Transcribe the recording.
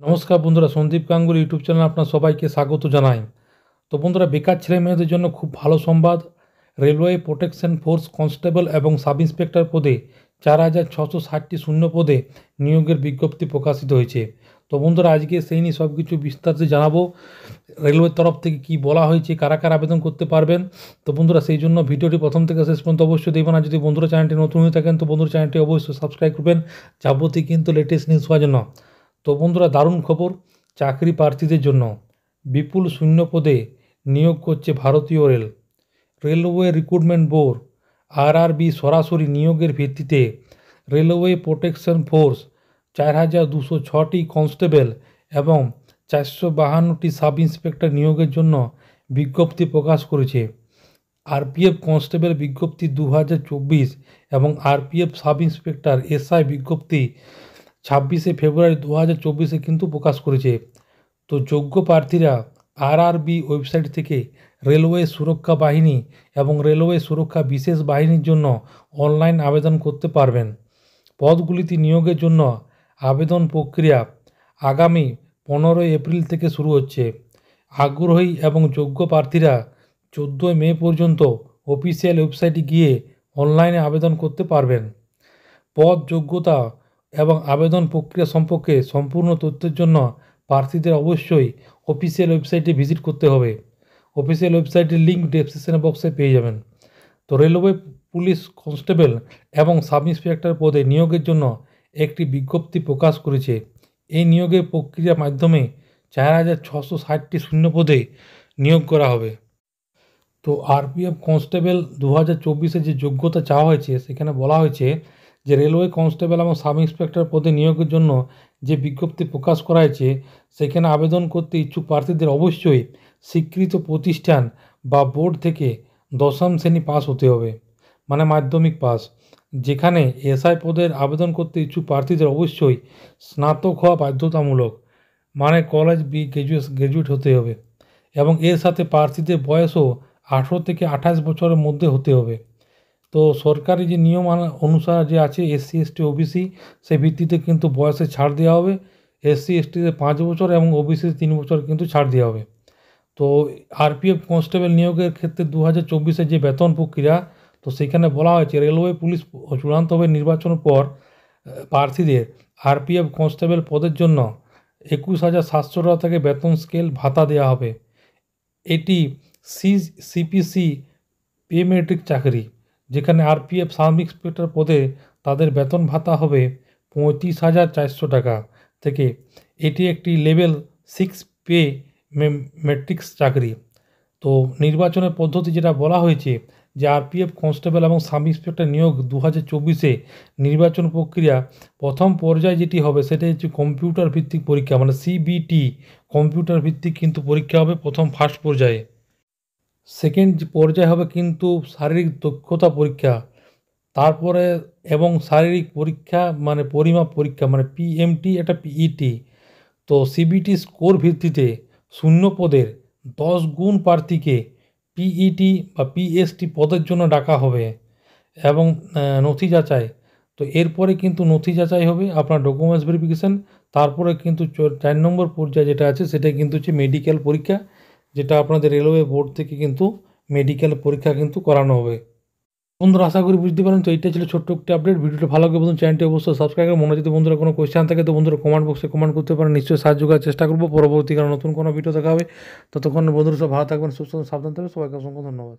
নমস্কার বন্ধুরা, সন্দীপ গাঙ্গুলি ইউটিউব চ্যানেলে আপনার সবাইকে স্বাগত জানাই। তো বন্ধুরা, বেকার ছেলে মেয়েদের জন্য খুব ভালো সংবাদ। রেলওয়ে প্রোটেকশন ফোর্স কনস্টেবল এবং সাব ইন্সপেক্টর পদে 4,660টি শূন্য পদে নিয়োগের বিজ্ঞপ্তি প্রকাশিত হয়েছে। তো বন্ধুরা, আজকে সেই নিয়ে সব কিছু বিস্তারিত জানাবো। রেলওয়ের তরফ থেকে কি বলা হয়েছে, কারা কারা আবেদন করতে পারবেন। তো বন্ধুরা, সেই জন্য ভিডিওটি প্রথম থেকে শেষ পর্যন্ত অবশ্যই দেখবেন। আর যদি বন্ধুরা চ্যানেলটি নতুন হয়ে থাকেন তো বন্ধুরা চ্যানেলটি অবশ্যই সাবস্ক্রাইব করবেন যাবতীয় কিন্তু লেটেস্ট নিউজ হওয়ার জন্য। তো বন্ধুরা, দারুণ খবর চাকরি প্রার্থীদের জন্য। বিপুল শূন্য পদে নিয়োগ করছে ভারতীয় রেলওয়ে রিক্রুটমেন্ট বোর্ড আরআরবি সরাসরি নিয়োগের ভিত্তিতে রেলওয়ে প্রোটেকশন ফোর্স 4,206টি কনস্টেবল এবং 452টি সাব ইন্সপেক্টর নিয়োগের জন্য বিজ্ঞপ্তি প্রকাশ করেছে। আরপিএফ কনস্টেবল বিজ্ঞপ্তি 2024 এবং আরপিএফ সাব ইন্সপেক্টর এসআই বিজ্ঞপ্তি 26শে ফেব্রুয়ারি 2024 কিন্তু প্রকাশ করেছে। তো যোগ্য প্রার্থীরা আরআরবি ওয়েবসাইট থেকে রেলওয়ে সুরক্ষা বাহিনী এবং রেলওয়ে সুরক্ষা বিশেষ বাহিনীর জন্য অনলাইন আবেদন করতে পারবেন। পদগুলিতে নিয়োগের জন্য আবেদন প্রক্রিয়া আগামী 15 এপ্রিল থেকে শুরু হচ্ছে। আগ্রহী এবং যোগ্য প্রার্থীরা 14 মে পর্যন্ত অফিসিয়াল ওয়েবসাইটে গিয়ে অনলাইনে আবেদন করতে পারবেন। পদ, যোগ্যতা এবং আবেদন প্রক্রিয়া সম্পর্কে সম্পূর্ণ তথ্যের জন্য প্রার্থীদের অবশ্যই অফিসিয়াল ওয়েবসাইটে ভিজিট করতে হবে। অফিসিয়াল ওয়েবসাইটের লিঙ্ক ডেসক্রিপশন বক্সে পেয়ে যাবেন। তো রেলওয়ে পুলিশ কনস্টেবল এবং সাব ইন্সপেক্টর পদে নিয়োগের জন্য একটি বিজ্ঞপ্তি প্রকাশ করেছে। এই নিয়োগের প্রক্রিয়ার মাধ্যমে 4,660টি শূন্য পদে নিয়োগ করা হবে। তো আরপিএফ কনস্টেবল 2024-এ যে যোগ্যতা চাওয়া হয়েছে সেখানে বলা হয়েছে যে রেলওয়ে কনস্টেবল এবং সাব ইন্সপেক্টর পদে নিয়োগের জন্য যে বিজ্ঞপ্তি প্রকাশ করা হয়েছে সেখানে আবেদন করতে ইচ্ছুক প্রার্থীদের অবশ্যই স্বীকৃত প্রতিষ্ঠান বা বোর্ড থেকে 10ম শ্রেণী পাস হতে হবে, মানে মাধ্যমিক পাস। যেখানে এসআই পদের আবেদন করতে ইচ্ছুক প্রার্থীদের অবশ্যই স্নাতক হওয়া বাধ্যতামূলক, মানে কলেজ গ্র্যাজুয়েট হতে হবে। এবং এর সাথে প্রার্থীদের বয়সও 18 থেকে 28 বছরের মধ্যে হতে হবে। তো সরকারি যে নিয়ম অনুসারে যে আছে এসসি এসটি ওবিসি, সেই ভিত্তিতে কিন্তু বয়সে ছাড় দেওয়া হবে। এসসি এসটিতে 5 বছর এবং ওবিসিতে 3 বছর কিন্তু ছাড় দেওয়া হবে। তো আরপিএফ কনস্টেবল নিয়োগের ক্ষেত্রে 2024-এর যে বেতন প্রক্রিয়া, তো সেখানে বলা হয়েছে রেলওয়ে পুলিশ চূড়ান্তভাবে নির্বাচনের পর প্রার্থীদের আরপিএফ কনস্টেবল পদের জন্য 21,700 টাকা থেকে বেতন স্কেল ভাতা দেওয়া হবে। এটি সিপিসি পে মেট্রিক চাকরি, যেখানে আরপিএফ সাব ইন্সপেক্টর পদে তাদের বেতন ভাতা হবে 35,400 টাকা থেকে। এটি একটি লেভেল 6 পে মেট্রিক্স চাকরি। তো নির্বাচনের পদ্ধতি যেটা বলা হয়েছে যে আরপিএফ কনস্টেবল এবং সাব ইন্সপেক্টর নিয়োগ 2024-এ নির্বাচন প্রক্রিয়া প্রথম পর্যায়ে যেটি হবে সেটা হচ্ছে কম্পিউটার ভিত্তিক পরীক্ষা, মানে সিবিটি কম্পিউটার ভিত্তিক কিন্তু পরীক্ষা হবে ফার্স্ট পর্যায়ে। সেকেন্ড পর্যায়ে হবে কিন্তু শারীরিক দক্ষতা পরীক্ষা, তারপরে এবং শারীরিক পরীক্ষা মানে পরিমাপ পরীক্ষা, মানে পিএমটি, এটা পিইটি। তো সিবিটি স্কোর ভিত্তিতে শূন্য পদের 10 গুণ প্রার্থীকে পিইটি বা পিএসটি পদের জন্য ডাকা হবে এবং নথি যাচাই। তো এরপরে কিন্তু নথি যাচাই হবে, আপনার ডকুমেন্টস ভেরিফিকেশান। তারপরে কিন্তু 4 নম্বর পর্যায়ে যেটা আছে সেটা কিন্তু হচ্ছে মেডিকেল পরীক্ষা, যেটা আপনাদের রেলওয়ে বোর্ড থেকে কিন্তু মেডিকেল পরীক্ষা কিন্তু করানো হবে। বন্ধুরা, আশা করি বুঝতে পারেন। তো এইটা ছিল ছোট্ট একটি আপডেট। ভিডিওটা ভালো লাগে বন্ধু চ্যানেলটি অবশ্যই সাবস্ক্রাইব করে মনে যদি বন্ধুরা কোনো কোয়েশ্চেন থাকে তো বন্ধুরা কমেন্ট বক্সে কমেন্ট করতে পারেন, নিশ্চয়ই সাহায্য করার চেষ্টা করবো। পরবর্তীকালে নতুন কোনো ভিডিও দেখা হবে। ততক্ষণ বন্ধুরা সব ভালো থাকবেন, সুস্থ সাবধান থাকবেন। সবাইকে অসংখ্য ধন্যবাদ।